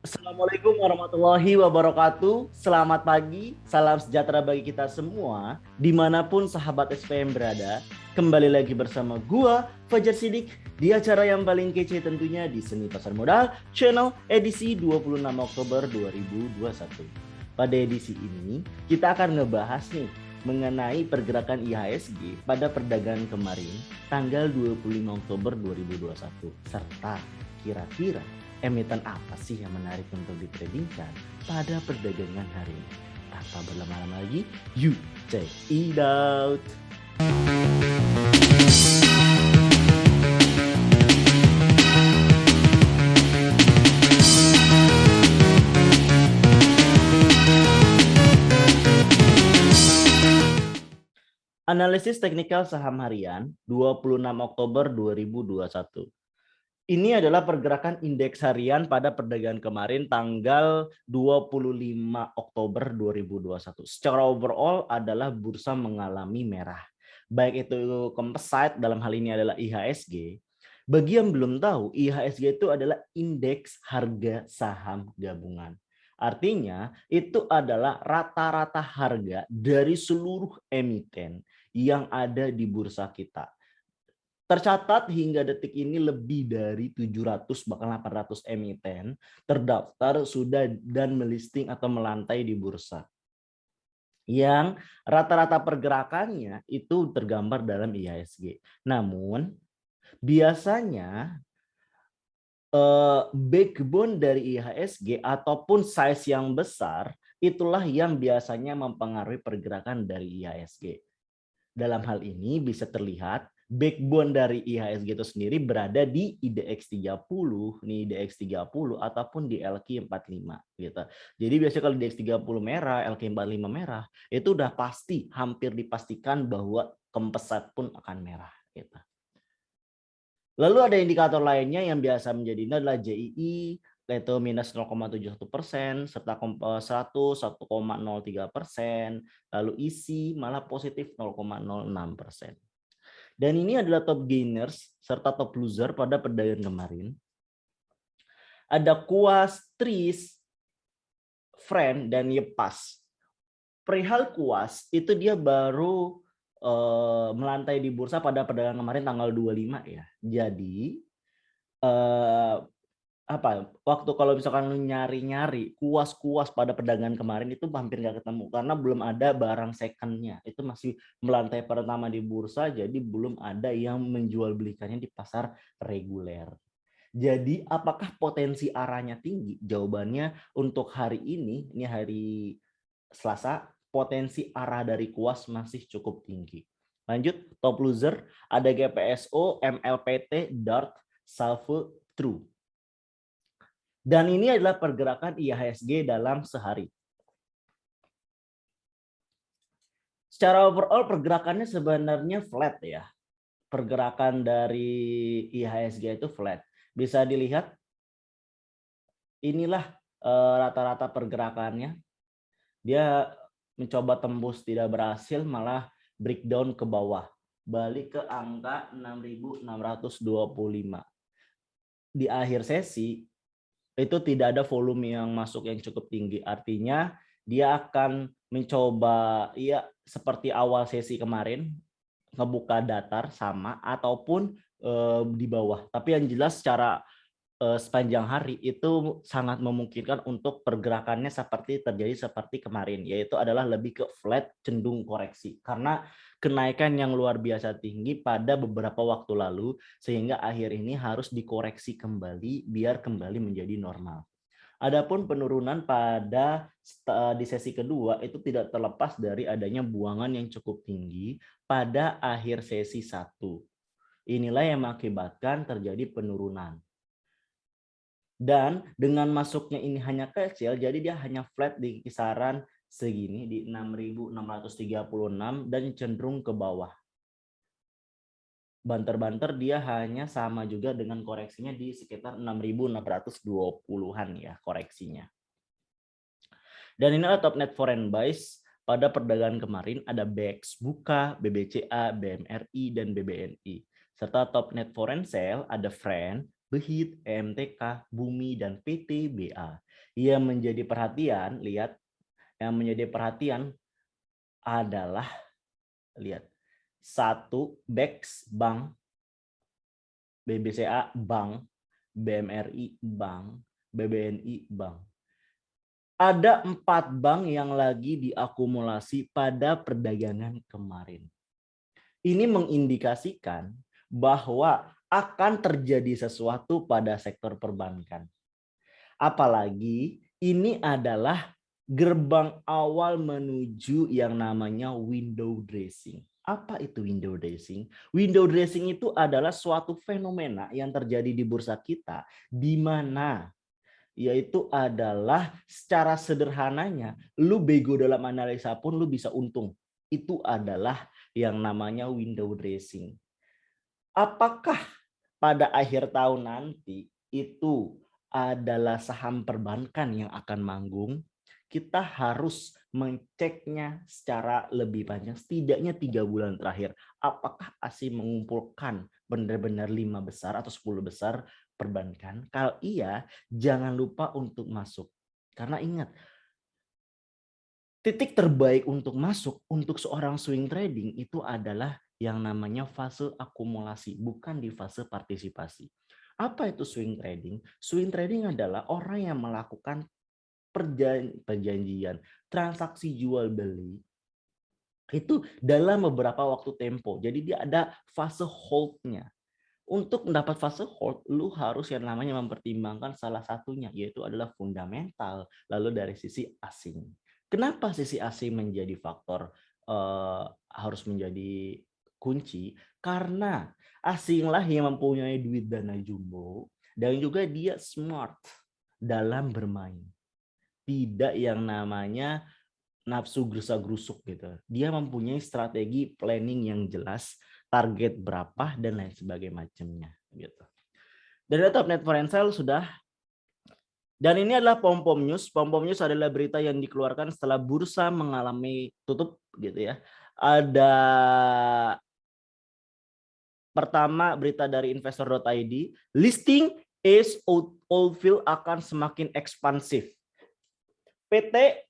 Assalamualaikum warahmatullahi wabarakatuh. Selamat pagi, salam sejahtera bagi kita semua, dimanapun sahabat SPM berada. Kembali lagi bersama gua, Fajar Sidik, di acara yang paling kece tentunya di Seni Pasar Modal, channel edisi 26 Oktober 2021. Pada edisi ini, kita akan ngebahas nih mengenai pergerakan IHSG pada perdagangan kemarin, tanggal 25 Oktober 2021, serta kira-kira emiten apa sih yang menarik untuk ditradingkan pada perdagangan hari ini. Tanpa berlama-lama lagi, yuk check it out. Analisis teknikal saham harian 26 Oktober 2021. Ini adalah pergerakan indeks harian pada perdagangan kemarin tanggal 25 Oktober 2021. Secara overall adalah bursa mengalami merah. Baik itu composite, dalam hal ini adalah IHSG. Bagi yang belum tahu, IHSG itu adalah indeks harga saham gabungan. Artinya itu adalah rata-rata harga dari seluruh emiten yang ada di bursa kita. Tercatat hingga detik ini lebih dari 700 bahkan 800 emiten terdaftar sudah dan melisting atau melantai di bursa. Yang rata-rata pergerakannya itu tergambar dalam IHSG. Namun biasanya backbone dari IHSG ataupun size yang besar itulah yang biasanya mempengaruhi pergerakan dari IHSG. Dalam hal ini bisa terlihat backbone dari IHSG itu sendiri berada di IDX 30, nih IDX 30 ataupun di LQ45 gitu. Jadi biasanya kalau IDX 30 merah, LQ45 merah, itu udah pasti hampir dipastikan bahwa Composite pun akan merah gitu. Lalu ada indikator lainnya yang biasa menjadi ini adalah JII, yaitu minus 0,71%, serta 100 1,03%, lalu ISI malah positif 0,06%. Dan ini adalah top gainers serta top loser pada perdagangan kemarin. Ada Kuas, Tris, Friend, dan Yepas. Perihal Kuas itu dia baru melantai di bursa pada perdagangan kemarin tanggal 25 ya. Jadi waktu kalau misalkan lu nyari-nyari kuas-kuas pada perdagangan kemarin itu hampir nggak ketemu karena belum ada barang secondnya, itu masih melantai pertama di bursa, jadi belum ada yang menjual belikannya di pasar reguler. Jadi apakah potensi arahnya tinggi? Jawabannya untuk hari ini hari Selasa, potensi arah dari kuas masih cukup tinggi. Lanjut, top loser ada GPSO, MLPT, DART, Salvo, True. Dan ini adalah pergerakan IHSG dalam sehari. Secara overall pergerakannya sebenarnya flat ya. Pergerakan dari IHSG itu flat. Bisa dilihat inilah rata-rata pergerakannya. Dia mencoba tembus tidak berhasil, malah breakdown ke bawah. Balik ke angka 6.625. Di akhir sesi itu tidak ada volume yang masuk yang cukup tinggi. Artinya dia akan mencoba ya seperti awal sesi kemarin ngebuka datar sama ataupun di bawah. Tapi yang jelas secara sepanjang hari itu sangat memungkinkan untuk pergerakannya terjadi seperti kemarin, yaitu adalah lebih ke flat cenderung koreksi karena kenaikan yang luar biasa tinggi pada beberapa waktu lalu sehingga akhir ini harus dikoreksi kembali biar kembali menjadi normal. Adapun penurunan pada di sesi kedua itu tidak terlepas dari adanya buangan yang cukup tinggi pada akhir sesi 1. Inilah yang mengakibatkan terjadi penurunan. Dan dengan masuknya ini hanya kecil, jadi dia hanya flat di kisaran segini di 6.636 dan cenderung ke bawah. Banter-banter dia hanya sama juga dengan koreksinya di sekitar 6.620-an ya koreksinya. Dan ini adalah top net foreign buys pada perdagangan kemarin, ada BX Buka, BBCA, BMRI, dan BBNI. Serta top net foreign sale ada Friend, BHIT, EMTK, Bumi, dan PTBA. Yang menjadi perhatian, lihat, yang menjadi perhatian adalah, lihat, 1, BEX, bank, BBCA, bank, BMRI, bank, BBNI, bank. Ada 4 bank yang lagi diakumulasi pada perdagangan kemarin. Ini mengindikasikan bahwa akan terjadi sesuatu pada sektor perbankan. Apalagi ini adalah gerbang awal menuju yang namanya window dressing. Apa itu window dressing? Window dressing itu adalah suatu fenomena yang terjadi di bursa kita, di mana yaitu adalah secara sederhananya, lu bego dalam analisa pun lu bisa untung. Itu adalah yang namanya window dressing. Apakah pada akhir tahun nanti itu adalah saham perbankan yang akan manggung? Kita harus mengeceknya secara lebih panjang, setidaknya 3 bulan terakhir. Apakah ASI mengumpulkan benar-benar 5 besar atau 10 besar perbankan? Kalau iya, jangan lupa untuk masuk. Karena ingat, titik terbaik untuk masuk untuk seorang swing trading itu adalah yang namanya fase akumulasi, bukan di fase partisipasi. Apa itu swing trading? Swing trading adalah orang yang melakukan perjanjian, transaksi jual beli itu dalam beberapa waktu tempo. Jadi dia ada fase hold-nya. Untuk mendapat fase hold, lu harus yang namanya mempertimbangkan salah satunya, yaitu adalah fundamental, lalu dari sisi asing. Kenapa sisi asing menjadi faktor harus menjadi kunci? Karena asinglah yang mempunyai duit dana jumbo dan juga dia smart dalam bermain. Tidak yang namanya nafsu gerusa-gerusuk gitu. Dia mempunyai strategi planning yang jelas, target berapa dan lain sebagainya macamnya gitu. Dari Top Net Foreign sudah. Dan ini adalah Pom-Pom News. Pom-Pom News adalah berita yang dikeluarkan setelah bursa mengalami tutup gitu ya. Ada pertama berita dari investor.id, listing is Oldfield akan semakin ekspansif. PT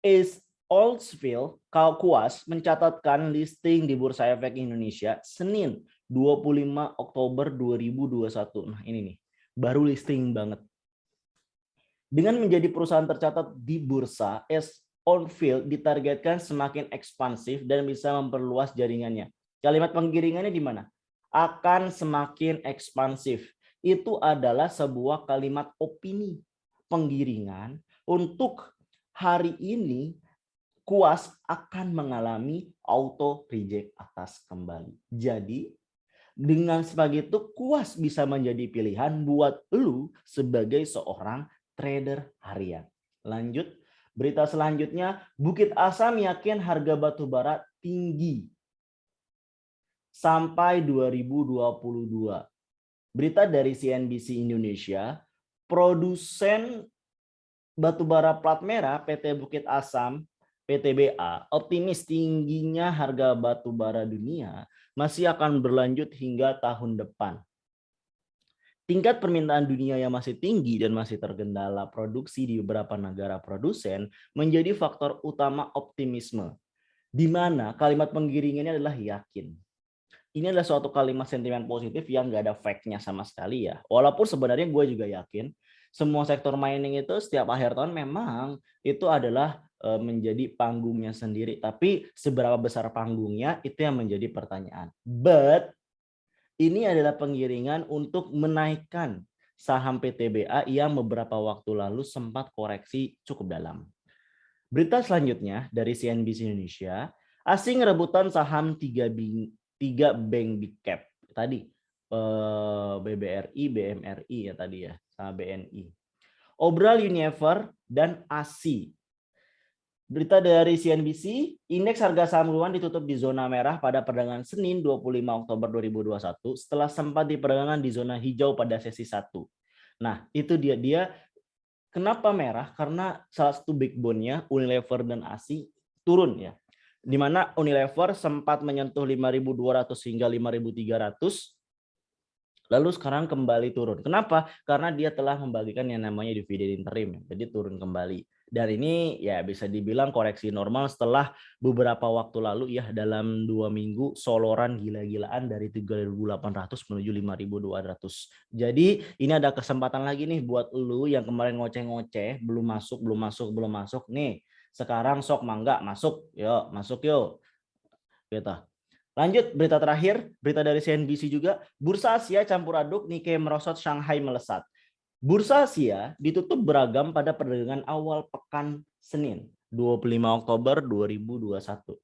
is Oldfield Kuas mencatatkan listing di Bursa Efek Indonesia Senin 25 Oktober 2021. Nah ini nih, baru listing banget. Dengan menjadi perusahaan tercatat di bursa, Oldfield ditargetkan semakin ekspansif dan bisa memperluas jaringannya. Kalimat penggiringannya di mana? Akan semakin ekspansif. Itu adalah sebuah kalimat opini penggiringan untuk hari ini Kuas akan mengalami auto reject atas kembali. Jadi dengan sebagai itu Kuas bisa menjadi pilihan buat lu sebagai seorang trader harian. Lanjut, berita selanjutnya, Bukit Asam yakin harga batu bara tinggi sampai 2022. Berita dari CNBC Indonesia, produsen batubara plat merah PT Bukit Asam PTBA optimis tingginya harga batu bara dunia masih akan berlanjut hingga tahun depan. Tingkat permintaan dunia yang masih tinggi dan masih terkendala produksi di beberapa negara produsen menjadi faktor utama optimisme, di mana kalimat penggiringannya adalah yakin. Ini adalah suatu kalimat sentimen positif yang nggak ada fact-nya sama sekali ya. Walaupun sebenarnya gue juga yakin semua sektor mining itu setiap akhir tahun memang itu adalah menjadi panggungnya sendiri. Tapi seberapa besar panggungnya itu yang menjadi pertanyaan. But ini adalah penggiringan untuk menaikkan saham PTBA yang beberapa waktu lalu sempat koreksi cukup dalam. Berita selanjutnya dari CNBC Indonesia, asing rebutan saham 3 bank big cap. Tadi BBRI, BMRI ya tadi ya, sama BNI. Obral Unilever dan ASI. Berita dari CNBC, indeks harga saham gabungan ditutup di zona merah pada perdagangan Senin 25 Oktober 2021 setelah sempat di perdagangan di zona hijau pada sesi 1. Nah, itu dia kenapa merah? Karena salah satu backbone-nya Unilever dan ASI turun ya. Di mana Unilever sempat menyentuh 5.200 hingga 5.300 Lalu sekarang kembali turun. Kenapa? Karena dia telah membagikan yang namanya dividen interim, jadi turun kembali. Dan ini ya bisa dibilang koreksi normal setelah beberapa waktu lalu ya, dalam 2 minggu soloran gila-gilaan dari 3.800 menuju 5.200. Jadi ini ada kesempatan lagi nih buat lu yang kemarin ngoceh-ngoceh, belum masuk. Nih, sekarang sok mangga masuk. Yuk, masuk yuk. Gitu. Lanjut, berita terakhir, berita dari CNBC juga. Bursa Asia campur aduk, Nikkei merosot, Shanghai melesat. Bursa Asia ditutup beragam pada perdagangan awal pekan Senin, 25 Oktober 2021.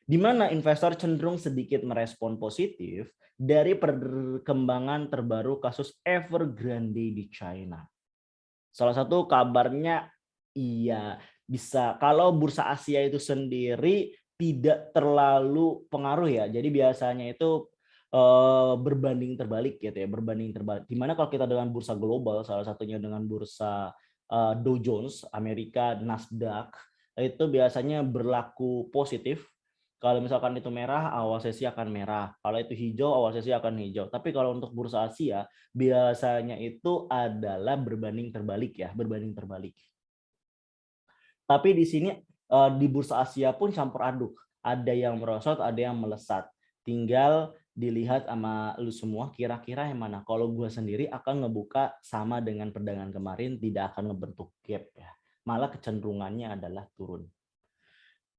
Di mana investor cenderung sedikit merespon positif dari perkembangan terbaru kasus Evergrande di China. Salah satu kabarnya iya bisa, kalau bursa Asia itu sendiri tidak terlalu pengaruh ya. Jadi biasanya itu berbanding terbalik gitu ya, berbanding terbalik. Dimana kalau kita dengan bursa global, salah satunya dengan bursa Dow Jones Amerika, Nasdaq, itu biasanya berlaku positif. Kalau misalkan itu merah, awal sesi akan merah. Kalau itu hijau, awal sesi akan hijau. Tapi kalau untuk bursa Asia, biasanya itu adalah berbanding terbalik ya, berbanding terbalik. Tapi di sini di bursa Asia pun campur aduk. Ada yang merosot, ada yang melesat. Tinggal dilihat sama lu semua kira-kira yang mana. Kalau gue sendiri akan ngebuka sama dengan perdagangan kemarin, tidak akan ngebentuk gap ya. Malah kecenderungannya adalah turun.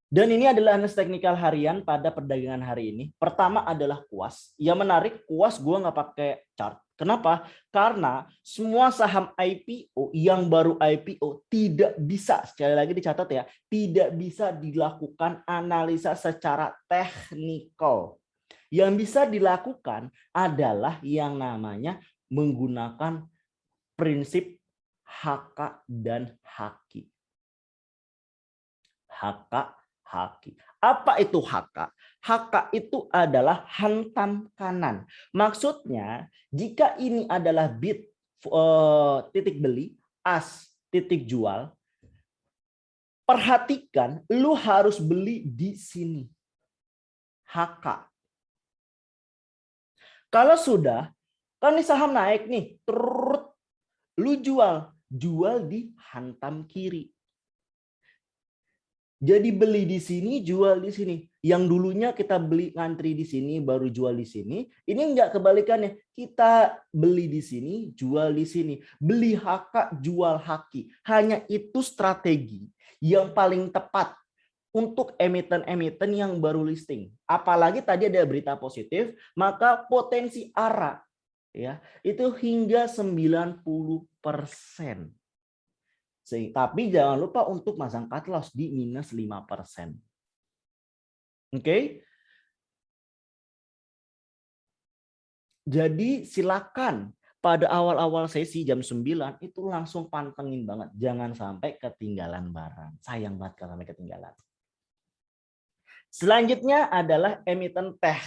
Dan ini adalah analis teknikal harian pada perdagangan hari ini. Pertama adalah kuas. Yang menarik, kuas gue nggak pakai chart. Kenapa? Karena semua saham IPO yang baru IPO tidak bisa, sekali lagi dicatat ya, tidak bisa dilakukan analisa secara teknikal. Yang bisa dilakukan adalah yang namanya menggunakan prinsip HK dan HQ. HK, HQ. Apa itu HK? HK itu adalah hantam kanan. Maksudnya, jika ini adalah bid titik beli, as titik jual, perhatikan lu harus beli di sini. HK. Kalau sudah, kan ini saham naik nih, lu jual di hantam kiri. Jadi beli di sini, jual di sini. Yang dulunya kita beli ngantri di sini, baru jual di sini. Ini enggak kebalikannya. Kita beli di sini, jual di sini. Beli HK, jual HQ. Hanya itu strategi yang paling tepat untuk emiten-emiten yang baru listing. Apalagi tadi ada berita positif, maka potensi ARA ya itu hingga 90%. Tapi jangan lupa untuk masang cut loss di minus 5%. Oke? Jadi silakan pada awal-awal sesi jam 9 itu langsung pantengin banget. Jangan sampai ketinggalan barang. Sayang banget kalau sampai ketinggalan. Selanjutnya adalah emiten teh.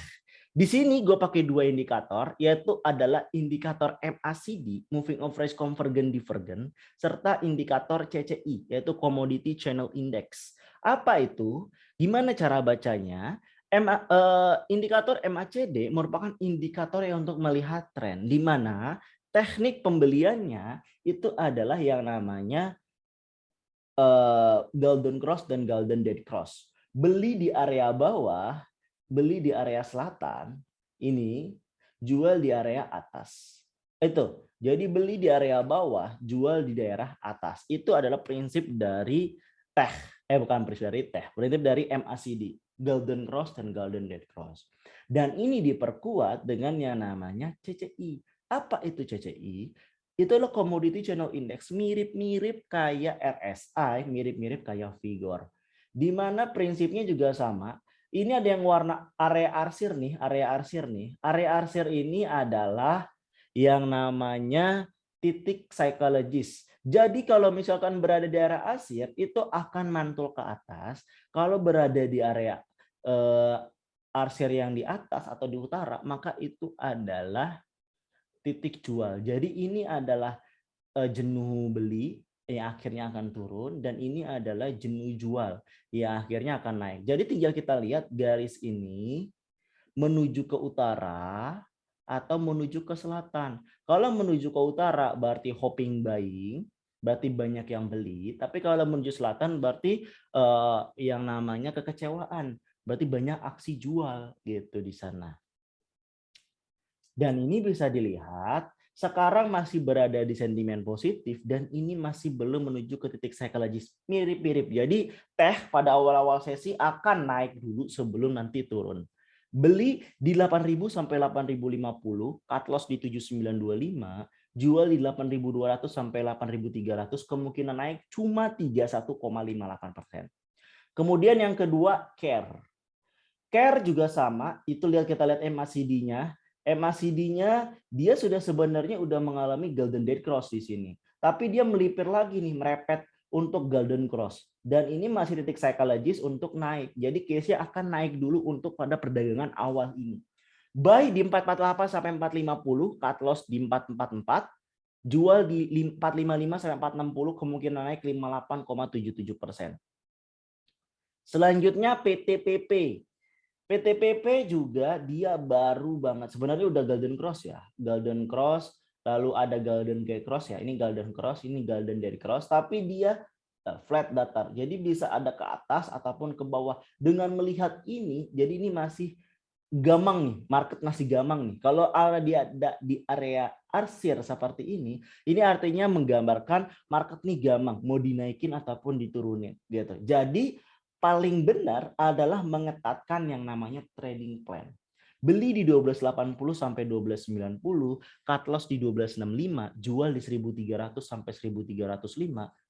Di sini gue pakai dua indikator, yaitu adalah indikator MACD, Moving Average Convergent Divergent, serta indikator CCI, yaitu Commodity Channel Index. Apa itu? Gimana cara bacanya? Indikator MACD merupakan indikator yang untuk melihat tren, di mana teknik pembeliannya itu adalah yang namanya Golden Cross dan Golden Dead Cross. Beli di area bawah, beli di area selatan, ini jual di area atas. Itu. Jadi beli di area bawah, jual di daerah atas. Itu adalah prinsip dari teh. Bukan prinsip dari teh, prinsip dari MACD, Golden Cross dan Golden Dead Cross. Dan ini diperkuat dengan yang namanya CCI. Apa itu CCI? Itu adalah Commodity Channel Index, mirip-mirip kayak RSI, mirip-mirip kayak Vigor. Di mana prinsipnya juga sama. Ini ada yang warna area arsir nih, area arsir nih. Area arsir ini adalah yang namanya titik psikologis. Jadi kalau misalkan berada di area arsir itu akan mantul ke atas. Kalau berada di area arsir yang di atas atau di utara, maka itu adalah titik jual. Jadi ini adalah jenuh beli yang akhirnya akan turun, dan ini adalah jenuh jual yang akhirnya akan naik. Jadi tinggal kita lihat garis ini menuju ke utara, atau menuju ke selatan. Kalau menuju ke utara berarti hopping buying, berarti banyak yang beli. Tapi kalau menuju selatan berarti yang namanya kekecewaan, berarti banyak aksi jual gitu di sana. Dan ini bisa dilihat sekarang masih berada di sentimen positif dan ini masih belum menuju ke titik psikologis mirip-mirip. Jadi teh pada awal-awal sesi akan naik dulu sebelum nanti turun. Beli di 8.000 sampai 8.050, cut loss di 7.925, jual di 8.200 sampai 8.300, kemungkinan naik cuma 31,58%. Kemudian yang kedua, care. Care juga sama, itu kita lihat MACD-nya. MACD-nya dia sudah sebenarnya udah mengalami golden dead cross di sini. Tapi dia melipir lagi nih, merepet untuk golden cross. Dan ini masih titik psikologis untuk naik. Jadi case-nya akan naik dulu untuk pada perdagangan awal ini. Buy di 448 sampai 450, cut loss di 444, jual di 455 sampai 460, kemungkinan naik 58,77%. Selanjutnya PTPP. PTPP juga dia baru banget. Sebenarnya udah golden cross ya. Golden cross, lalu ada golden gate cross ya. Ini golden cross, ini golden gate cross. Tapi dia flat datar. Jadi bisa ada ke atas ataupun ke bawah. Dengan melihat ini, jadi ini masih gamang nih. Market masih gamang nih. Kalau dia ada di area arsir seperti ini artinya menggambarkan market nih gamang. Mau dinaikin ataupun diturunin. Gitu. Jadi paling benar adalah mengetatkan yang namanya trading plan. Beli di 12.80 sampai 12.90, cut loss di 12.65, jual di 1.300 sampai 1.305,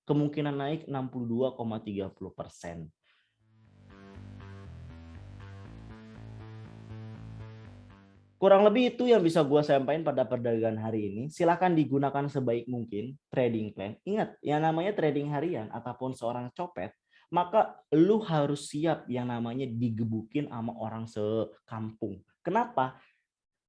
kemungkinan naik 62,30%. Kurang lebih itu yang bisa gue sampaikan pada perdagangan hari ini. Silakan digunakan sebaik mungkin trading plan. Ingat, yang namanya trading harian ataupun seorang copet, maka lu harus siap yang namanya digebukin sama orang sekampung. Kenapa?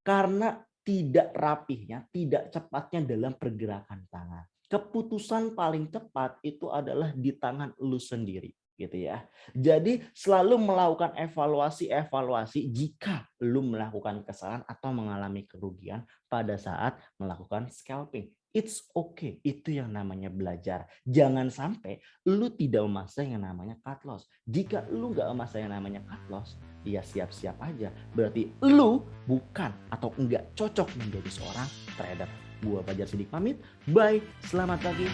Karena tidak rapihnya, tidak cepatnya dalam pergerakan tangan. Keputusan paling tepat itu adalah di tangan lu sendiri, gitu ya. Jadi selalu melakukan evaluasi jika lu melakukan kesalahan atau mengalami kerugian pada saat melakukan scalping. It's okay, itu yang namanya belajar. Jangan sampai lu tidak memasang yang namanya cut loss. Jika lu nggak memasang yang namanya cut loss, ya siap-siap aja. Berarti lu bukan atau enggak cocok menjadi seorang trader. Gua Fajar Sidik pamit. Bye, selamat pagi.